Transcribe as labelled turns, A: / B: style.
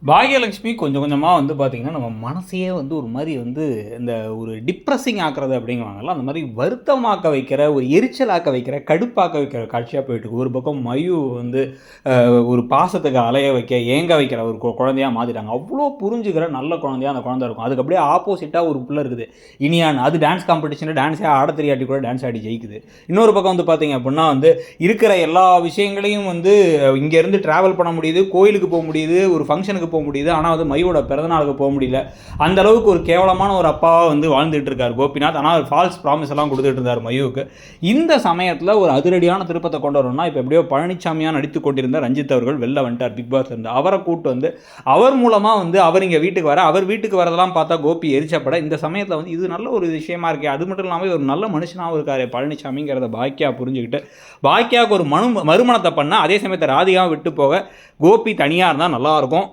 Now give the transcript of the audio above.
A: பாகியலட்சுமி கொஞ்சம் கொஞ்சமாக வந்து பார்த்திங்கன்னா நம்ம மனசையே வந்து ஒரு மாதிரி வந்து இந்த ஒரு டிப்ரெஸிங் ஆக்குறது அப்படிங்குவாங்கல்ல, அந்த மாதிரி வருத்தமாக்க வைக்கிற, ஒரு எரிச்சலாக்க வைக்கிற, கடுப்பாக்க வைக்கிற காட்சியாக போயிட்டுருக்கு. ஒரு பக்கம் மயு வந்து ஒரு பாசத்துக்கு அலைய வைக்க, ஏங்க வைக்கிற ஒரு குழந்தையாக மாற்றிட்டாங்க. அவ்வளோ புரிஞ்சுக்கிற நல்ல குழந்தையாக அந்த குழந்தை இருக்கும். அதுக்கு அப்படியே ஆப்போசிட்டாக ஒரு பிள்ளை இருக்குது இனியான். அது டான்ஸ் காம்படிஷனில் டான்ஸே ஆட தெரியாட்டி கூட டான்ஸ் ஆடி ஜெயிக்குது. இன்னொரு பக்கம் வந்து பார்த்திங்க அப்படின்னா வந்து இருக்கிற எல்லா விஷயங்களையும் வந்து இங்கேருந்து ட்ராவல் பண்ண முடியுது, கோயிலுக்கு போக முடியுது, ஒரு ஃபங்க்ஷனுக்கு போக முடியுது. ஆனால் வந்து மையோட பிறந்தநாளுக்கு போக முடியல. அந்த அளவுக்கு ஒரு கேவலமான ஒரு அப்பாவாக வந்து வாழ்ந்துட்டு இருக்கார் கோபிநாத். ஆனால் ஒரு ஃபால்ஸ் ப்ராமிஸ் எல்லாம் கொடுத்துட்டு இருந்தார் மையுவுக்கு. இந்த சமயத்தில் ஒரு அதிரடியான திருப்பத்தை கொண்டு வரணும்னா இப்போ எப்படியோ பழனிசாமியாக நடித்து கொண்டிருந்த ரஞ்சித் அவர்கள் வெளில வந்துட்டார் பிக் பாஸ் இருந்து. அவரை கூட்டு வந்து அவர் மூலமாக வந்து அவர் இங்கே வீட்டுக்கு வர, அவர் வீட்டுக்கு வரதெல்லாம் பார்த்தா கோபி எரிச்சப்பட, இந்த சமயத்தில் வந்து இது நல்ல ஒரு விஷயமா இருக்கே, அது மட்டும் இல்லாமல் ஒரு நல்ல மனுஷனாகவும் இருக்காரு பழனிசாமிங்கிறத பாக்கியா புரிஞ்சுக்கிட்டு பாக்கியாவுக்கு ஒரு மறுமணத்தை பண்ண, அதே சமயத்தை ராதிகாவை விட்டு போக கோபி தனியாக இருந்தால் நல்லாயிருக்கும்.